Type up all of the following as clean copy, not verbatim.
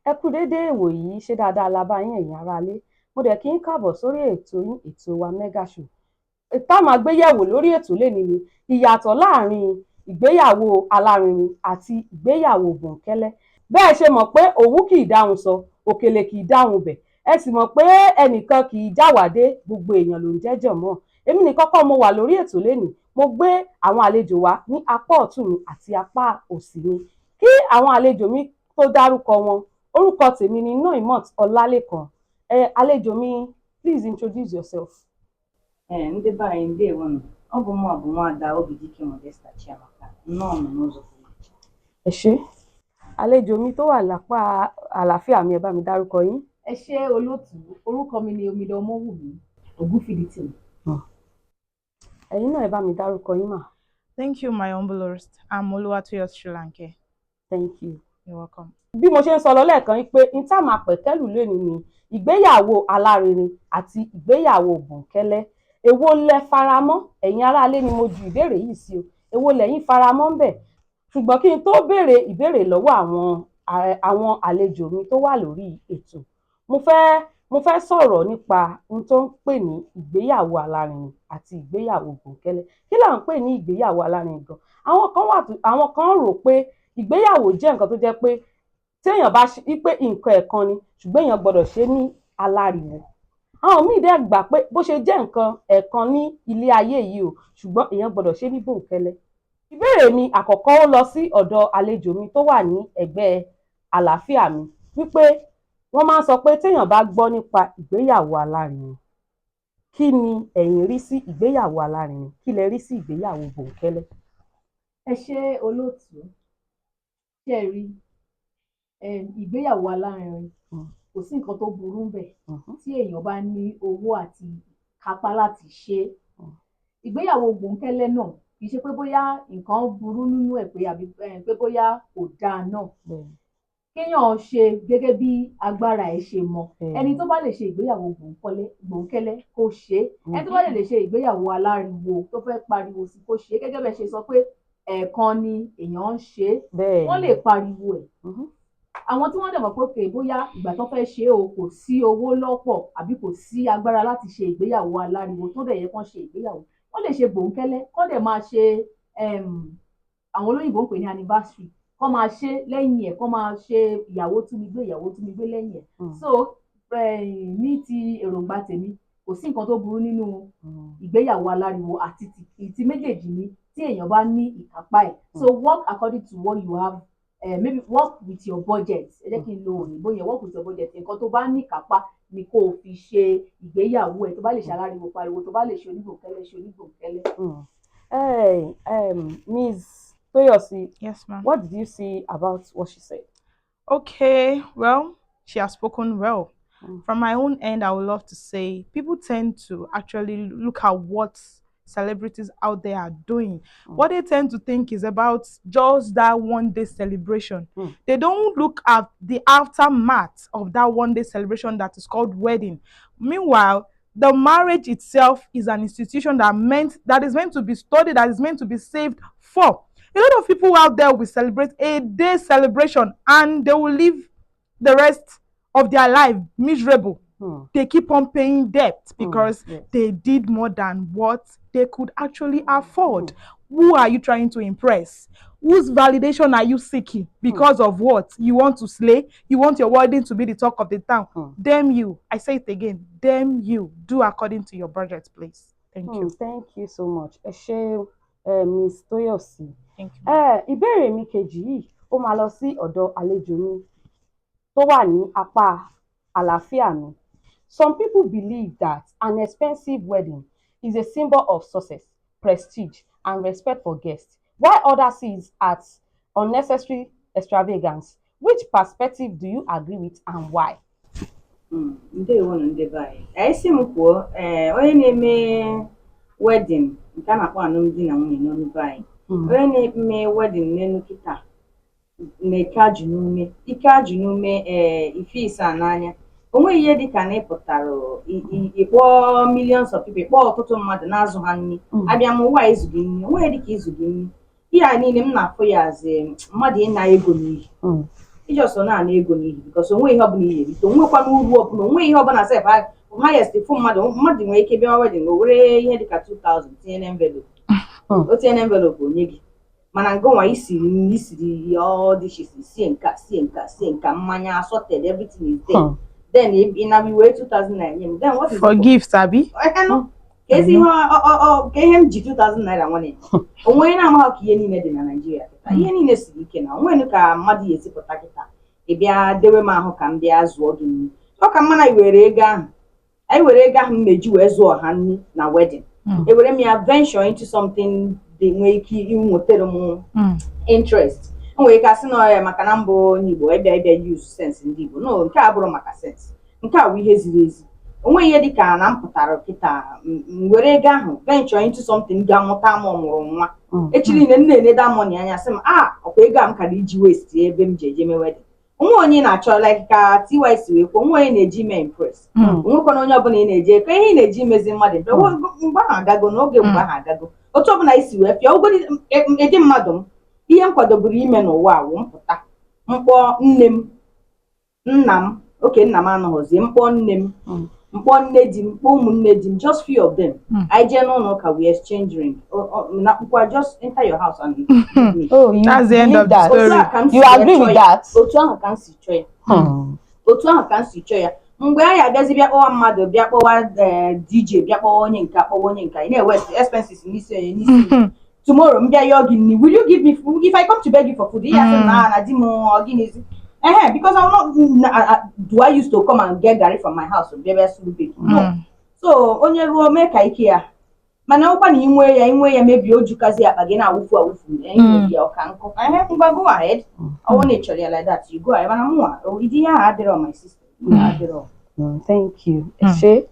Ẹ kú dédé ìwòyí, ṣé dáadáa la bá yín ẹ̀yin aráalé. Mo dẹ̀ kí n káàbọ̀ sórí ètò yín, ètò wa Mega Show. Tá a máa gbé yẹ̀wò lórí ètò lénìí ni ìyàtọ̀ láàrin ìgbéyàwó alárinrin àti ìgbéyàwó bòńkẹ́lẹ́. Bẹ́ẹ̀ ṣe mọ̀ pé òwú kì í dáhùn sọ, òkèlè kì í dáhùn bẹ̀. Ẹ sì mọ̀ pé ẹnìkan kì í jáwàdé, gbogbo èèyàn ló ń jẹ́jọ̀ mọ́. Èmi nìkan kọ́ mo wà lórí ètò lénìí. Mo gbé àwọn àlejò wá ní apá ọ̀tún mi àti apá òsì mi. Kí àwọn àlejò mi tó dárúkọ wọn, orúkọ tèmi ni Noimot Ọlálékan. Àlejò mi, please introduce yourself. Ndị be anyị ndewonu. Ọ bụ mụ bụ Nwaada Obidike Modesta Chiamaka. Nnọọ nọ n'ụzọ pụrụ iche. Ẹ ṣé. Àlejò mi tó wà lápá àlàáfíà mi, ẹ bá mi dárúkọ yín. Ẹ ṣé olóòtú, orúkọ mi ni Omidan Ọmọwùmí Ògúnfìdítì. Ẹ̀yin náà ẹ bá mi dárúkọ yín mà. Thank you, my humble host. I'm Oluwatoyo Sri Lanka. Thank you. You're welcome. Bí mo ṣe ń sọ lọ lẹ́ẹ̀kan pé n tá máa pẹ̀kẹ́lù lénìí ni ìgbéyàwó alárinrin àti ìgbéyàwó bòńkẹ́lẹ́. Èwo lẹ faramọ́? Ẹ̀yin aráalé ni mo ju ìbéèrè yìí sí o. Èwo lẹ̀yin faramọ́ ńbẹ̀? Ṣùgbọ́n kí n tó béèrè ìbéèrè lọ́wọ́ àwọn àlejò mi tó wà lórí ètò, mo fẹ́ sọ̀rọ̀ nípa ohun tó ń pè ní ìgbéyàwó alárinrin àti ìgbéyàwó bòńkẹ́lẹ́. Kí là ń pè ní ìgbéyàwó alárinrin gan? Àwọn kan rò pé ìgbéyàwó jẹ́ nǹkan tó jẹ́ pé téèyàn bá ṣe pé nǹkan ẹ̀kan ni, ṣùgbọ́n èèyàn gbọ́dọ̀ ṣe ní aláriwo. Àwọn míì dẹ̀ gbà pé bó ṣe jẹ́ nǹkan ẹ̀kan ní ilé ayé yìí o, ṣùgbọ́n èèyàn gbọ́dọ̀ ṣe ní bòńkẹ́lẹ́. Ìbéèrè mi àkọ́kọ́ ó lọ sí ọ̀dọ̀ àlejò mi tó wà ní ẹ̀gbẹ́ àlàáfíà mi wípé wọ́n máa ń sọ pé téèyàn bá gbọ́ nípa ìgbéyàwó alárinrin, kí ni ẹ̀yin rí sí ìgbéyàwó alárinrin? Kí lẹ rí sí ìgbéyàwó bòńkẹ́lẹ́? Ẹ ṣé olóòtú. Ṣé ẹ rí ìgbéyàwó alárinrin kò sí nǹkan tó burú ńbẹ̀ tí èèyàn bá ní owó àti kápá láti ṣe. Ìgbéyàwó bòńkẹ́lẹ́ náà kì í ṣe pé bóyá nǹkan burú nínú ẹ̀ pé bóyá kò dáa náà. Kéèyàn ṣe gẹ́gẹ́ bí agbára ẹ̀ ṣe mọ. Ẹni tó bá lè ṣe ìgbéyàwó bòńkẹ́lẹ́ kó ṣe é. Ẹni tó bá lè ṣe ìgbéyàwó aláriwo tó fẹ́ pariwo sí kó ṣe é. Gẹ́gẹ́ bẹ́ẹ̀ ṣe sọ pé ẹ̀ẹ̀kan ni èèyàn ń ṣe é, wọ́n lè pariwo ẹ̀. Àwọn tí wọ́n dẹ̀ mọ̀ pé òkè bóyá ìgbà tó fẹ́ ṣe é o kò sí owó lọ́pọ̀ àbí kò sí agbára láti ṣe ìgbéyàwó aláriwo tó dẹ̀ yẹ kán ṣe ìgbéyàwó, wọ́n lè ṣe bòńkẹ́lẹ́, kán dẹ̀ máa ṣe àwọn olóyìnbó ń pè ní anniversary, kán máa ṣe lẹ́yìn ẹ̀, kán máa ṣe ìyàwó tún mi gbé lẹ́yìn ẹ̀. So ní ti èròǹgbà tèmi kò sí nǹkan tó burú nínú ìgbéyàwó aláriwo àti ti méjèèjì ni tí èèyàn bá ní ìkápá ẹ̀. So work according to what you have. Maybe work with your budget. Ẹ jẹ́ kí n lo òyìnbó yẹn, work with your budget. Nǹkan tó bá ní ìkápá ni kó o fi ṣe ìgbéyàwó ẹ̀. Tó bá lè ṣe aláriwo pariwo, tó bá lè ṣe oníbòńkẹ́lẹ́ ṣe oníbòńkẹ́lẹ́. Ms. Toyosi, Yes, ma'am. what did you see about what she said? Okay, well, she has spoken well. From my own end, I would love to say people tend to actually look at what celebrities out there are doing. What they tend to think is about just that one-day celebration. They don't look at the aftermath of that one-day celebration that is called wedding. Meanwhile, the marriage itself is an institution that is meant to be studied, that is meant to be saved for. A lot of people out there will celebrate a day celebration and they will live the rest of their life miserable. They keep on paying debt because they did more than what they could actually afford. Who are you trying to impress? Whose validation are you seeking? Because of what? You want to slay? You want your wedding to be the talk of the town? Damn you. I say it again. Damn you. Do according to your budget, please. Thank you. Thank you so much. Ẹ ṣé Ms. Toyosi. Thank you. Ìbéèrè mi kejì yìí ó máa lọ sí ọ̀dọ̀ àlejò mi tó wà ní apá àlàáfíà mi. Some people believe that an expensive wedding is a symbol of success, prestige, and respect for guests, while others see it as unnecessary extravagance. Which perspective do you agree with and why? Ndewonu ndị be anyị. Anyị sị m kwuo, onye na-eme wedding nke a na-akpọ alụmdi na nwunye n'ọnụ be anyị. Onye na-eme wedding n'elu kịta na-eke ajụ n'ume, ike ajụ n'ume ife ịsa n'anya. Onwe ihe dịka na ịpụtara ịkpọ millions of people, ịkpọ ọtụtụ mmadụ na-azụ ha nri, abịa m ụwa izughị nri, onwe dịka izughị nri. Ihe a niile m na-afụ ya azị mmadụ ịna ego n'ihi. iji so na ego n'ihi because onwe ihe ọbụla ihe erite onwekwa n'uru ọbụla onwe ihe ọbụla sef highest fụ mmadụ nwere ike bịa wedding o were ihe dịka 2000 tinye na envelope o tinye na envelope onye gị mana ngụnwa isiri all dishes sie nka mmanya assorted everything is there then we were 2000 naira nye m then what is For gifts, Abi? Kezi ka ihe m ji 2000 naira nwane onwe na-amaghị ka ihe niile dị na Naịjirịa kịta ihe niile siri ike na onwe ka mmadụ ya esipụta kịta ị bịa dewe m ahụ ka m bịa zụọ gị nri ọ ka mma na anyị were ego ahụ m meji wee zụọ ha nri na wedding ewere m ya venture into something dị nwee ike inwetere m interest o nwere ike asị na ya maka na mbụ onye Igbo ịbịa use sense ndị Igbo no nke a bụrụ maka sense nke a bụ ihe ziri ezi onwe ihe dịka na m pụtara kịta were ego ahụ venture into something ga-amụta m ọmụrụ nwa echiri ne na-eneda money anya sị m ọkwa ego a m kara iji waste ebe m ji eje mee wedding onwe onye na-achọ like ka TY si wee kwuo onwe onye na-eji mee impress onwekwana onye ọbụla ị na-eje ka ihe ị na-eji imezi mmadụ mgbe ahụ agago n'oge mgbe ahụ agago otu ọbụla isi wee fịa ụgwọ edi mmadụ m ihe m kwadoburu ime n'ụwa awụ mpụta mkpọ nne m nna m oke nna m anọghọzie mkpọ nne m mkpọ nne di m mkpọ ụmụnne di m just few of them I jee n'ụlọ ụka we exchange ring na akwụkwọ just enter your house and That's the end of the story. You agree with that? otu ahụ ka m si chọọ ya otu ahụ ka m si chọọ ya mgbe anyị agazi bịa kpọwa mmadụ bịa kpọwa DJ bịa kpọwa onye nke akpọwa onye nke ị na-ewe expenses n'isi onye n'isi tomorrow m bịa yọọ gị nri will you give me food if I come to beg you for food ihe asị na di m ọgịnịzi because I'm not do I used to come and get garri from my house to bebe suru bake no so onye ruo mee ka ike ya mana ọkwa na inwe ya mebie ojukazi akpa gị na-awụfu enyi ya ọka nkụ ngwa go ahead ọwụ na ịchọrọ ya like that you go ahead mana mụnwa ịdị ya adịrọ my sister adịrọ thank you ṣe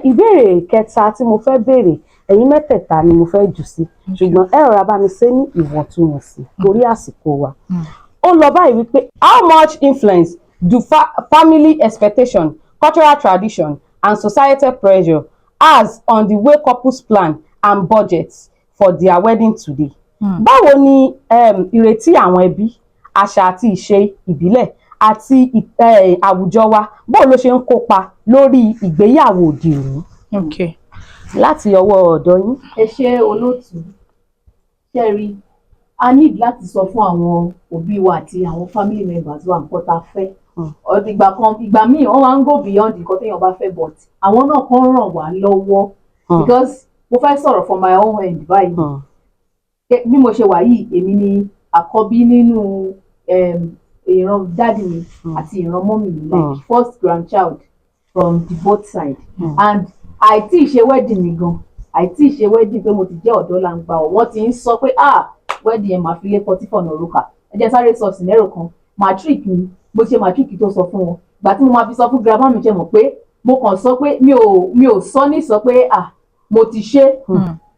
ìbéèrè kẹta tí mo fẹ́ béèrè ẹ̀yin mẹ́tẹ̀ẹ̀ta ni mo fẹ́ jù sí ṣùgbọ́n ẹ rọra bá mi ṣe ní ìwọ̀ntúnwọ̀nsì torí àsìkò wa ó lọ báyìí wípé how much influence do family expectation cultural tradition and societal pressure has on the way couples plan and budget for their wedding today. Báwo ni ìrètí àwọn ẹbí àṣà àti ìṣe ìbílẹ̀ àti àwùjọ wa bó ló ṣe ń kópa lórí ìgbéyàwó òde òní. Okay. Láti ọwọ́ ọ̀dọ̀ yín. Ẹ ṣé olóòtú ṣẹ́rí a need láti sọ fún àwọn òbí wa àti àwọn family members wa nǹkan tá a fẹ́. Ìgbà míì wọ́n máa ń go beyond nǹkan téèyàn bá fẹ́ but àwọn náà kàn ràn wá lọ́wọ́ because mo fẹ́ sọ̀rọ̀ from my own end báyìí. Bí mo ṣe wà yìí èmi ni àkọ́bí nínú ìran dáàdì mi àti ìran mọ́mì mi like first grandchild from the both side and àìtí ìṣe wedding mi gan àìtí ìṣe wedding pé mo ti jẹ́ ọ̀dọ́ làǹgbà ọ̀ wọ́n ti ń sọ pé wedding yẹn máa fi lé 44 náà rúkà ẹ jẹ́ sáré sọ scenario kan matric mi bó ṣe matric tó sọ fún wọn ìgbà tí mo máa fi sọ fún grandma mi ṣe mọ̀ pé mo kàn sọ pé mi ò sọ ní sọ pé mo ti ṣe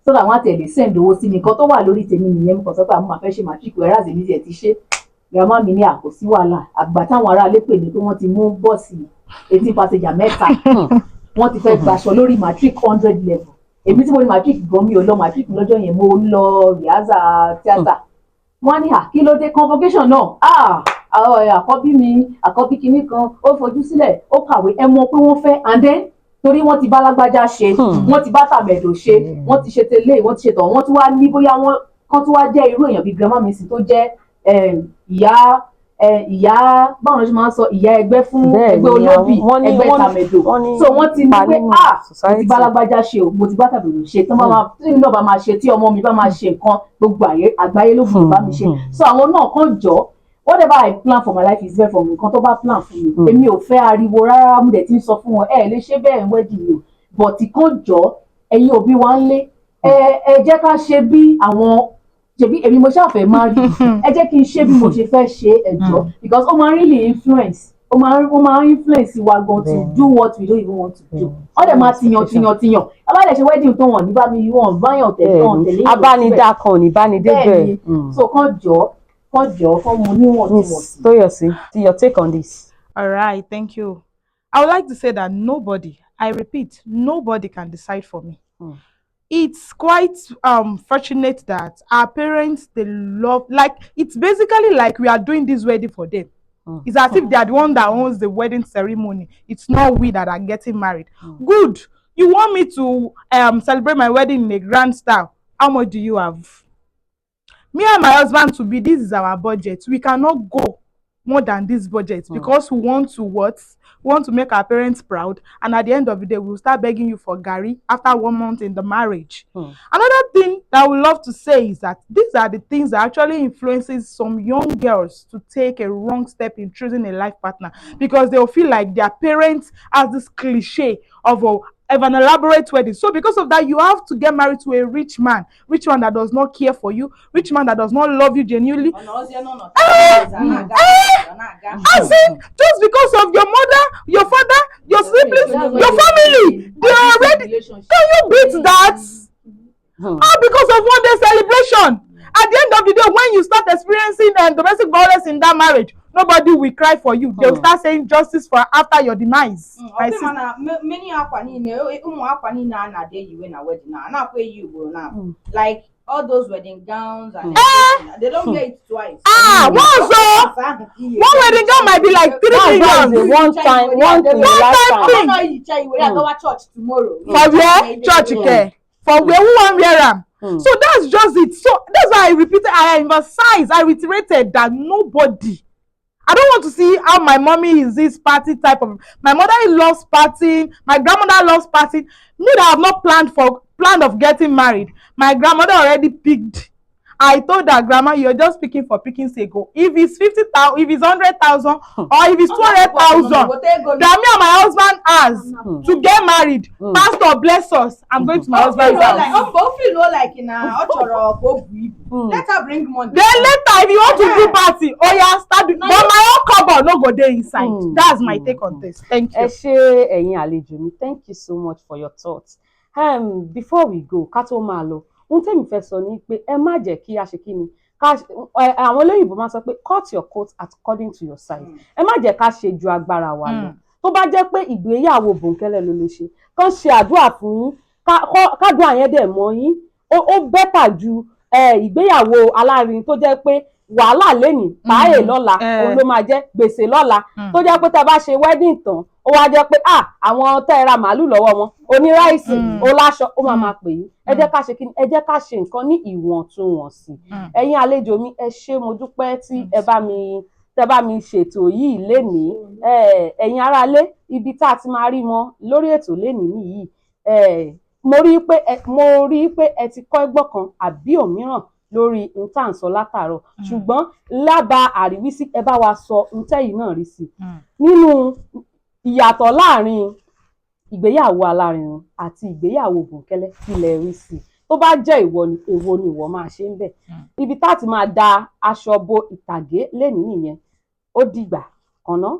so that wọ́n á tẹ̀lé send owó sí mi nǹkan tó wà lórí tèmi nìyẹn mo kàn sọ pé àwọn máa fẹ́ ṣe matric whereas èmi tiẹ̀ ti ṣe grandma mi ní àkòsí wàhálà àgbà táwọn aráalé pè mí pé wọ́n ti mú bọ́ọ̀sì 18 passenger mẹ́ta wọ́n ti fẹ́ gbaṣọ lórí matric 100 level èmi tí mo ní matric gan mi ò lọ matric lọ́jọ́ yẹn mo lọ rìhásà tíátà wọ́n ní kí ló dé convocation náà àkọ́bí kinní kan ó fojú sílẹ̀ ó kàwé ẹ mọ̀ pé wọ́n fẹ́ and then torí wọ́n ti bá lágbájá ṣe wọ́n ti bá tàmẹ̀dò ṣe wọ́n ti ṣe tẹ́lẹ̀ wọ́n ti ṣe tọ̀ wọ́n tún wá ní bóyá wọ́n kán tún wá jẹ́ irú èèyàn bíi grandma mi sì tó jẹ́ ìyá báwọn ṣe máa ń sọ ìyá ẹgbẹ́ fún ẹgbẹ́ olóbì ẹgbẹ́ tàmẹ̀dò so wọ́n ti ní pé mo ti bá lágbájá ṣe o mo ti bá tàmẹ̀dò ṣe tí mi náà bá máa ṣe tí ọmọ mi bá máa ṣe nǹkan gbogbo àgbáyé ló fún mi bá mi ṣe so àwọn náà kàn jọ whatever I plan for my life is there for me nǹkan tó bá plan fún mi èmi ò fẹ́ ariwo rárá mo dẹ̀ ti ń sọ fún wọn lè ṣe bẹ́ẹ̀ ń wedding yìí o but kàn jọ ẹ̀yin òbí wa ń lé ẹ jẹ́ ká ṣe bí àwọn ṣebí èmi mo ṣàfẹ́ máa rí ẹ jẹ́ kí n ṣe bí mo ṣe fẹ́ ṣe ẹ̀jọ́ because ó máa really influence ó máa influence wa gan to do what we don't even want to do wọ́n dẹ̀ máa tiyàn abáyẹ̀ ṣe wedding tó wọ̀n nígbà mi wọ̀n báyàn tẹ̀lé ìwọ̀n abánidá kan ò ní bánidé bẹ́ẹ̀ so kàn jọ fún mo níwọ̀ntúnwọ̀nsì. Tóyọ̀sí, your take on this. All right, thank you. I would like to say that I repeat, nobody can decide for me. It's quite fortunate that our parents, they love, like, it's basically like we are doing this wedding for them. It's as if they are the one that owns the wedding ceremony. It's not we that are getting married. Good. You want me to celebrate my wedding in a grand style? How much do you have? Me and my husband to be, this is our budget. We cannot go more than this budget because we want to what? We want to make our parents proud, and at the end of the day, we'll start begging you for Gary after 1 month in the marriage. Another thing that I would love to say is that these are the things that actually influences some young girls to take a wrong step in choosing a life partner, because they'll feel like their parents have this cliche of an elaborate wedding. So because of that, you have to get married to a rich man that does not care for you, rich man that does not love you genuinely. As in, just because of your mother, your father, your siblings, your family, they are already. Can you beat that? All because of one day celebration. At the end of the day, when you start experiencing domestic violence in that marriage, nobody will cry for you. They will start saying justice for after your demise. Like all those wedding gowns and they don't wear it twice. One wedding gown might be like 3 million. One time church tomorrow. For where? Church care. For where we want wear am. So that's just it. So that's why I emphasize, I reiterated that nobody. I don't want to see how my mommy is this party type of. My mother loves partying. My grandmother loves partying. Me that have not planned of getting married. My grandmother already picked. I told her, Grandma, you're just picking for picking's sake. If it's 50,000, if it's 100,000, or if it's 200,000, that me and my husband has to get married. Pastor bless us. I'm going to my husband's house. Let her bring money. Then later, if you want to do party, start. But my own cupboard no go there inside. That's my take on this. Thank you. Ẹ ṣé ẹ̀yin àlejò mi. Thank you so much for your thoughts. Before we go, ká tó máa lọ, ohun tẹ́mi fẹ́ sọ ni pé ẹ má jẹ́ kí a ṣe kí ni àwọn olóyìnbó máa sọ pé cut your coat according to your size. Ẹ má jẹ́ ká ṣe ju agbára wa lọ. Tó bá jẹ́ pé ìgbéyàwó bòńkẹ́lẹ́ ló lè ṣe, kán ṣe àdúrà fún yín, kádùá yẹn dẹ̀ mọ́ yín. Ó bẹ́tà ju ìgbéyàwó alárinrin tó jẹ́ pé wàhálà lénìí pààyè lọ́la òun ló máa jẹ́ gbèsè lọ́la, tó jẹ́ pé tẹ́ bá ṣe wedding tán ó wá jẹ́ pé àwọn tẹ́ ẹ ra màálù lọ́wọ́ wọn oníráìsì oláṣọ ó máa pè yín. Ẹ jẹ́ ká ṣe kí ni, ẹ jẹ́ ká ṣe nǹkan ní ìwọ̀ntúnwọ̀nsì. Ẹ̀yin àlejò mi, ẹ ṣé mo dúpẹ́ tí tẹ́ bá mi ṣètò yìí lénìí. Ẹ̀yin aráalé, ibi tá a ti máa rí wọn lórí ètò lénìí yìí, mo rí i pé ẹ ti kọ́ ẹgbọ́n kan àbí òmíràn lórí ntànsọ látàárọ̀, ṣùgbọ́n lába àríwísí ẹ bá wa sọ ntẹ́yìn náà rí sí nínú ìyàtọ̀ láàrin ìgbéyàwó alárinrin àti ìgbéyàwó bòńkẹ́lẹ́ ilẹ̀ rí sí. Tó bá jẹ́ ìwọ ni ìwọ máa ṣe ń bẹ̀. Ibi tá ti máa da aṣọ bo ìtàgé lénìí nìyẹn. Ó dìgbà kan náà.